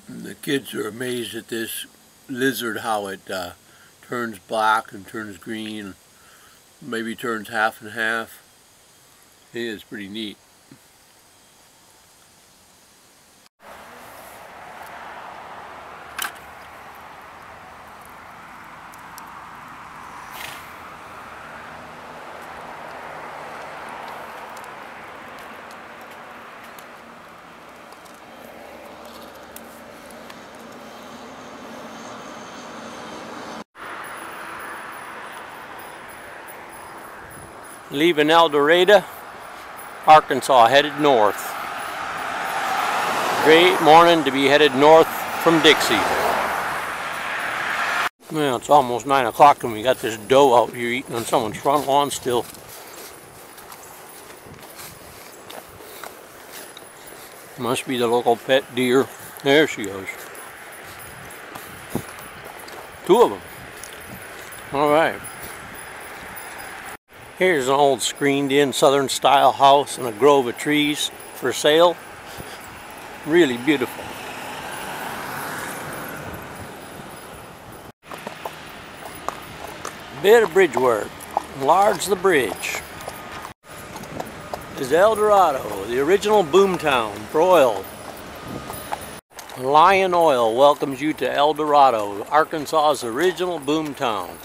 And the kids are amazed at this lizard, how it turns black and turns green, maybe turns half and half. It is pretty neat. Leaving El Dorado, Arkansas, headed north. Great morning to be headed north from Dixie. Well, it's almost 9 o'clock and we got this doe out here eating on someone's front lawn still. Must be the local pet deer. There she goes. 2 of them. All right. Here's an old screened-in Southern style house in a grove of trees for sale. Really beautiful. Bit of bridge work. Enlarge the bridge. This is El Dorado, the original boom town for oil. Lion Oil welcomes you to El Dorado, Arkansas's original boom town.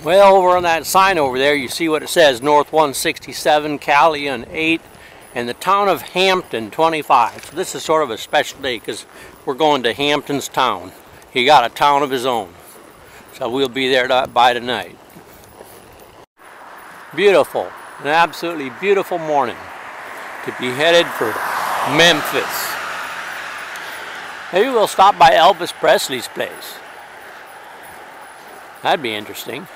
Well, over on that sign over there, you see what it says, North 167, Callion 8, and the town of Hampton 25. So this is sort of a special day because we're going to Hampton's town. He got a town of his own. So we'll be there by tonight. Beautiful, an absolutely beautiful morning to be headed for Memphis. Maybe we'll stop by Elvis Presley's place. That'd be interesting.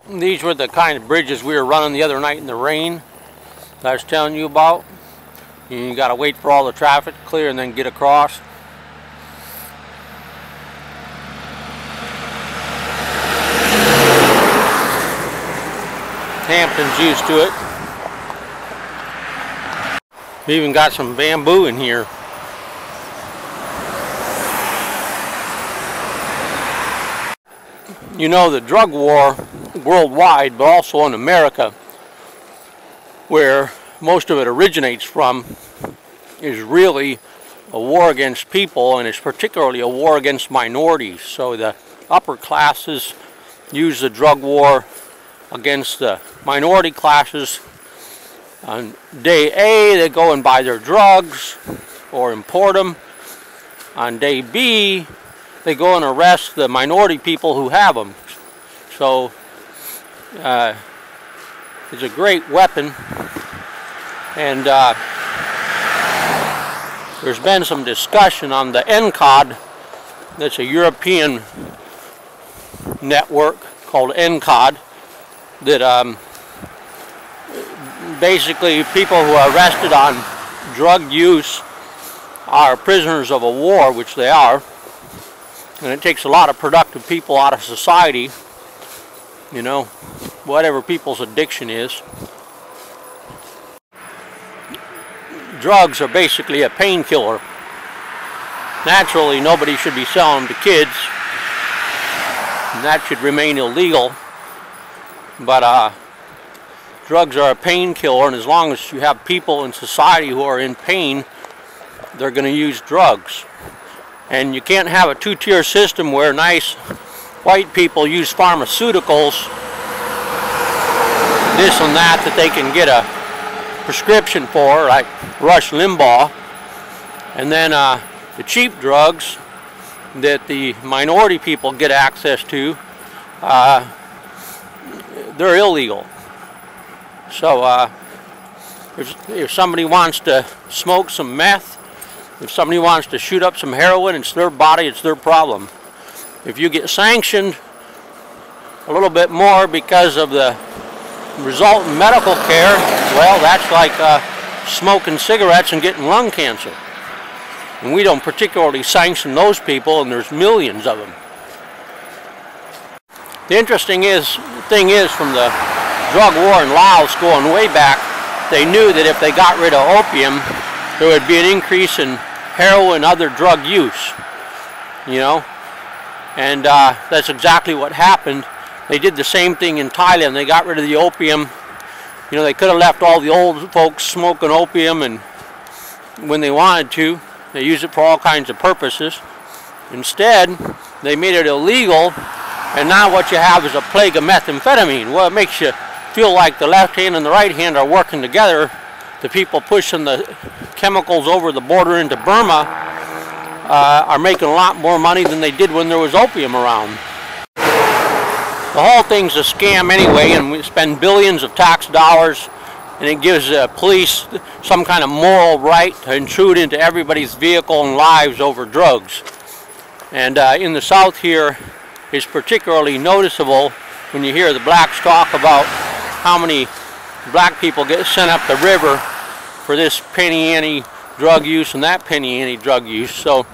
These were the kind of bridges we were running the other night in the rain that I was telling you about. You gotta wait for all the traffic to clear and then get across. Hampton's used to it. We even got some bamboo in here. You know, the drug war worldwide, but also in America, where most of it originates from, is really a war against people, and it's particularly a war against minorities. So the upper classes use the drug war against the minority classes. On day A, they go and buy their drugs or import them. On day B, they go and arrest the minority people who have them. So it's a great weapon, and there's been some discussion on the NCOD. That's a European network called NCOD that basically people who are arrested on drug use are prisoners of a war, which they are. And it takes a lot of productive people out of society, you know, whatever people's addiction is. Drugs are basically a painkiller. Naturally, nobody should be selling them to kids, and that should remain illegal. But drugs are a painkiller, and as long as you have people in society who are in pain, they're going to use drugs. And you can't have a two-tier system where nice white people use pharmaceuticals, this and that they can get a prescription for, like Rush Limbaugh, and then the cheap drugs that the minority people get access to, they're illegal. So if somebody wants to smoke some meth, if somebody wants to shoot up some heroin, it's their body, it's their problem. If you get sanctioned a little bit more because of the resultant medical care, well, that's like smoking cigarettes and getting lung cancer. And we don't particularly sanction those people, and there's millions of them. The interesting thing is, from the drug war in Laos going way back, they knew that if they got rid of opium, there would be an increase in heroin, other drug use, you know. And that's exactly what happened. They did the same thing in Thailand. They got rid of the opium. You know, they could have left all the old folks smoking opium, and when they wanted to, they used it for all kinds of purposes. Instead, they made it illegal, and now what you have is a plague of methamphetamine. Well, it makes you feel like the left hand and the right hand are working together. The people pushing the chemicals over the border into Burma are making a lot more money than they did when there was opium around. The whole thing's a scam anyway, and we spend billions of tax dollars, and it gives police some kind of moral right to intrude into everybody's vehicle and lives over drugs. And in the South here, it's particularly noticeable when you hear the blacks talk about how many black people get sent up the river for this penny ante drug use and that penny ante drug use. So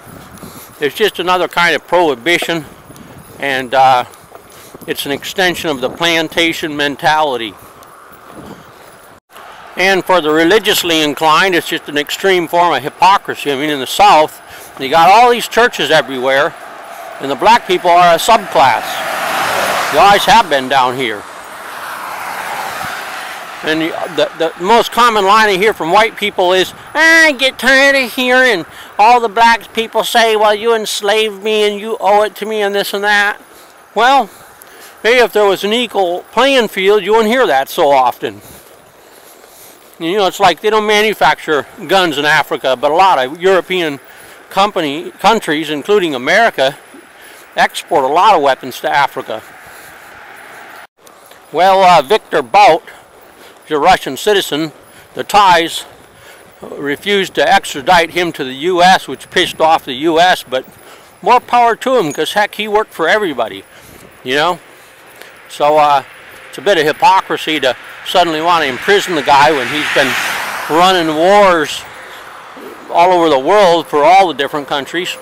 it's just another kind of prohibition, and it's an extension of the plantation mentality. And for the religiously inclined, it's just an extreme form of hypocrisy. I mean, in the South, you got all these churches everywhere, and the black people are a subclass. They always have been down here. And the most common line I hear from white people is, I get tired of hearing all the black people say, well, you enslaved me and you owe it to me and this and that. Well, maybe if there was an equal playing field, you wouldn't hear that so often. You know, it's like they don't manufacture guns in Africa, but a lot of European countries, including America, export a lot of weapons to Africa. Well, Victor Bout, he's a Russian citizen. The Thais refused to extradite him to the U.S., which pissed off the U.S., but more power to him, because heck, he worked for everybody, you know. So it's a bit of hypocrisy to suddenly want to imprison the guy when he's been running wars all over the world for all the different countries.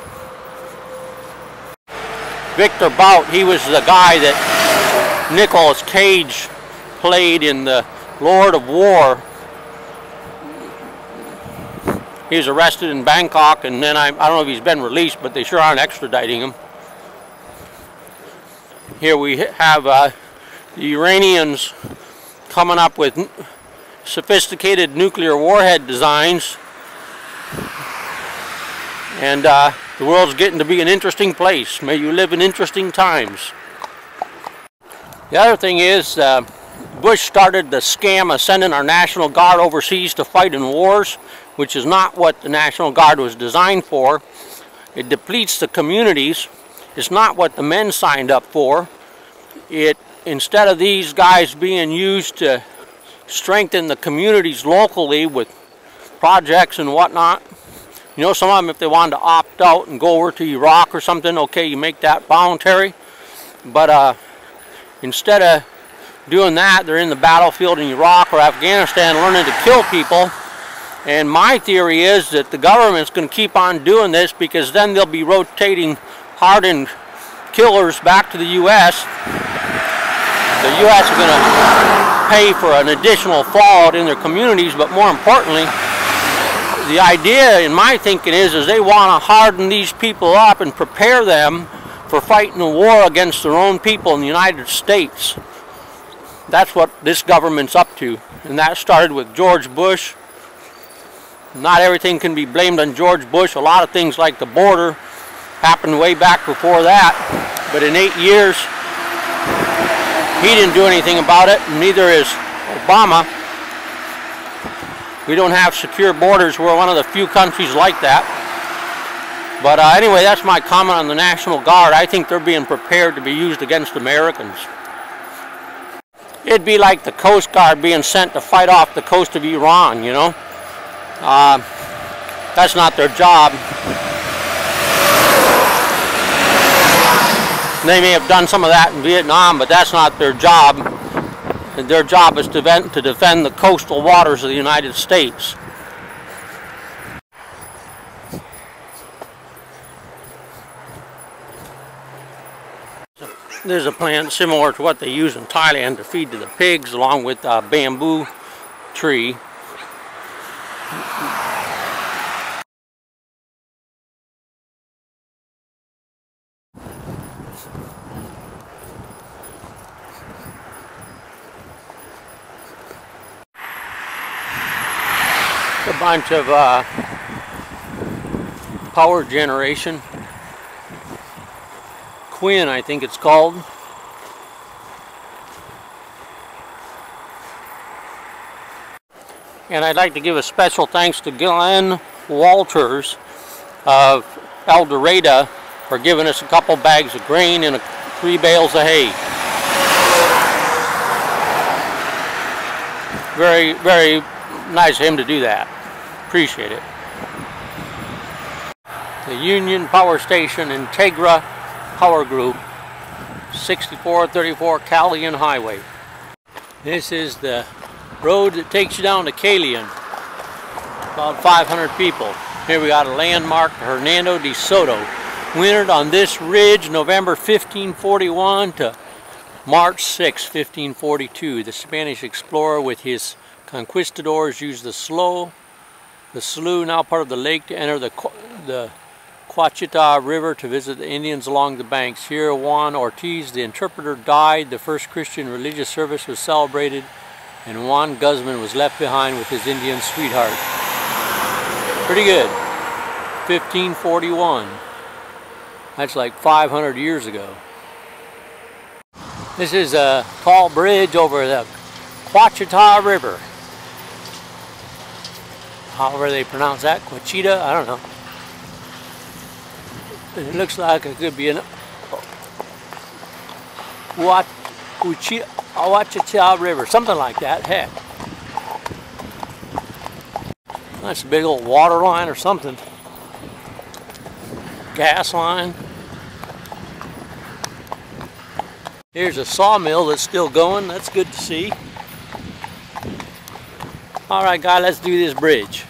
Victor Bout, he was the guy that Nicolas Cage played in the Lord of War. He was arrested in Bangkok, and then I don't know if he's been released, but they sure aren't extraditing him. Here we have the Iranians coming up with sophisticated nuclear warhead designs, and the world's getting to be an interesting place. May you live in interesting times. The other thing is, Bush started the scam of sending our National Guard overseas to fight in wars, which is not what the National Guard was designed for. It depletes the communities. It's not what the men signed up for. Instead of these guys being used to strengthen the communities locally with projects and whatnot, you know, some of them, if they wanted to opt out and go over to Iraq or something, okay, you make that voluntary. But instead of doing that, they're in the battlefield in Iraq or Afghanistan learning to kill people. And my theory is that the government's going to keep on doing this, because then they'll be rotating hardened killers back to the U.S. The U.S. are going to pay for an additional fallout in their communities, but more importantly, the idea in my thinking is they want to harden these people up and prepare them for fighting a war against their own people in the United States. That's what this government's up to, and that started with George Bush. Not everything can be blamed on George Bush. A lot of things like the border happened way back before that, but in 8 years he didn't do anything about it, and neither is Obama. We don't have secure borders. We're one of the few countries like that. But anyway, that's my comment on the National Guard. I think they're being prepared to be used against Americans. It'd be like the Coast Guard being sent to fight off the coast of Iran, you know. That's not their job. They may have done some of that in Vietnam, but that's not their job. Their job is to defend the coastal waters of the United States. There's a plant similar to what they use in Thailand to feed to the pigs, along with a bamboo tree. A bunch of power generation. Quinn, I think it's called. And I'd like to give a special thanks to Glenn Walters of El Dorado for giving us a couple bags of grain and 3 bales of hay. Very, very nice of him to do that. Appreciate it. The Union Power Station Integra Power Group, 6434 Callion Highway. This is the road that takes you down to Callion. About 500 people. Here we got a landmark, Hernando de Soto. Wintered on this ridge November 1541 to March 6, 1542. The Spanish explorer with his conquistadors used the slough, now part of the lake, to enter the Quachita River to visit the Indians along the banks. Here Juan Ortiz, the interpreter, died. The first Christian religious service was celebrated, and Juan Guzman was left behind with his Indian sweetheart. Pretty good. 1541. That's like 500 years ago. This is a tall bridge over the Quachita River. However they pronounce that, Quachita, I don't know. It looks like it could be an Quachita River, something like that, heck. That's a big old water line or something. Gas line. Here's a sawmill that's still going. That's good to see. Alright guys, let's do this bridge.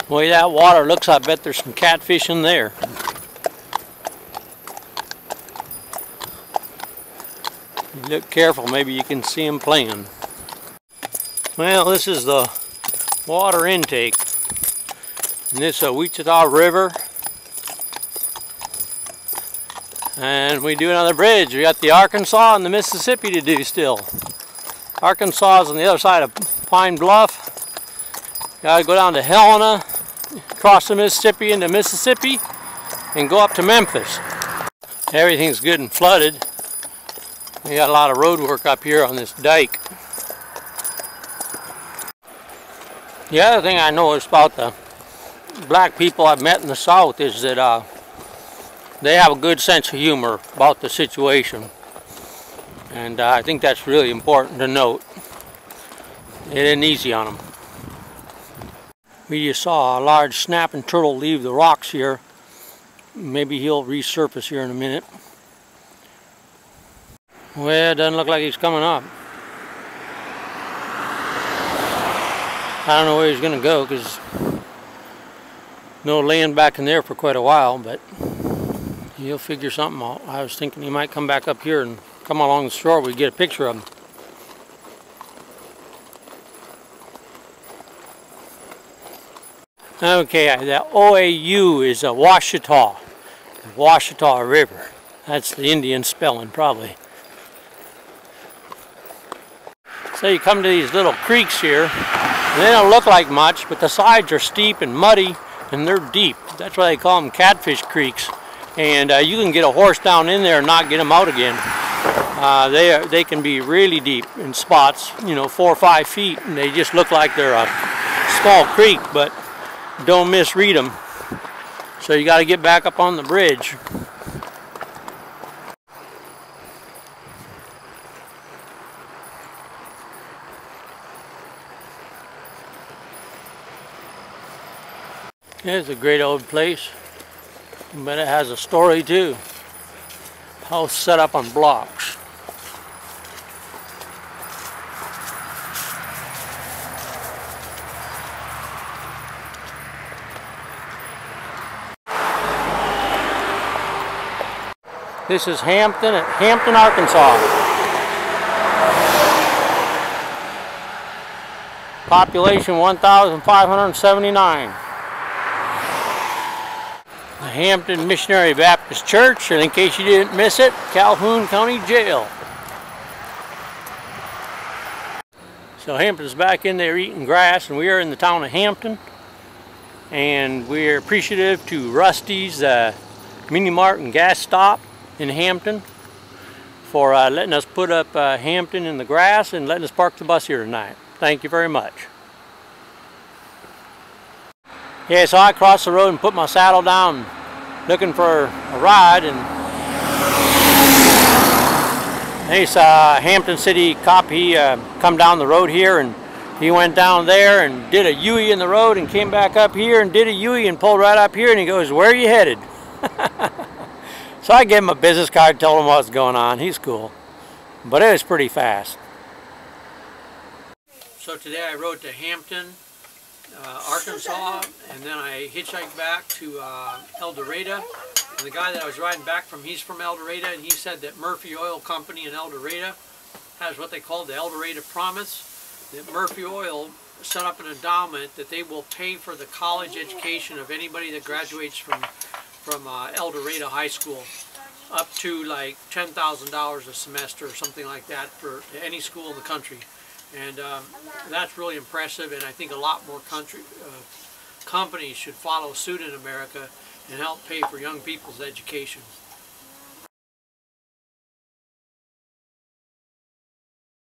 The way that water looks, I bet there's some catfish in there. You look careful, maybe you can see them playing. Well, this is the water intake. And this is Wichita River. And we do another bridge. We got the Arkansas and the Mississippi to do still. Arkansas is on the other side of Pine Bluff. Gotta go down to Helena, cross the Mississippi into Mississippi, and go up to Memphis. Everything's good and flooded. We got a lot of road work up here on this dike. The other thing I noticed about the black people I've met in the South is that they have a good sense of humor about the situation. And I think that's really important to note. It isn't easy on them. We just saw a large snapping turtle leave the rocks here. Maybe he'll resurface here in a minute. Well, it doesn't look like he's coming up. I don't know where he's going to go because no land back in there for quite a while, but he'll figure something out. I was thinking he might come back up here and come along the shore. We get a picture of him. Okay, the OAU is a Washita, the Washita River. That's the Indian spelling, probably. So you come to these little creeks here, and they don't look like much, but the sides are steep and muddy, and they're deep. That's why they call them catfish creeks. And you can get a horse down in there and not get them out again. They can be really deep in spots, you know, 4 or 5 feet, and they just look like they're a small creek, but don't misread them. So you got to get back up on the bridge. It's a great old place, but it has a story too. House set up on blocks. This is Hampton at Hampton, Arkansas. Population 1,579. The Hampton Missionary Baptist Church, and in case you didn't miss it, Calhoun County Jail. So Hampton's back in there eating grass, and we are in the town of Hampton. And we're appreciative to Rusty's Mini Mart and Gas Stop in Hampton for letting us put up Hampton in the grass and letting us park the bus here tonight. Thank you very much. Yeah, so I crossed the road and put my saddle down looking for a ride, and this Hampton City cop, he come down the road here, and he went down there and did a U-ey in the road and came back up here and did a U-ey and pulled right up here, and he goes, "Where are you headed?" So I gave him a business card, told him what's going on. He's cool. But it was pretty fast. So today I rode to Hampton, Arkansas, and then I hitchhiked back to El Dorado. And the guy that I was riding back from, he's from El Dorado, and he said that Murphy Oil Company in El Dorado has what they call the El Dorado Promise, that Murphy Oil set up an endowment that they will pay for the college education of anybody that graduates from El Dorado High School, up to like $10,000 a semester or something like that for any school in the country. And that's really impressive, and I think a lot more companies should follow suit in America and help pay for young people's education.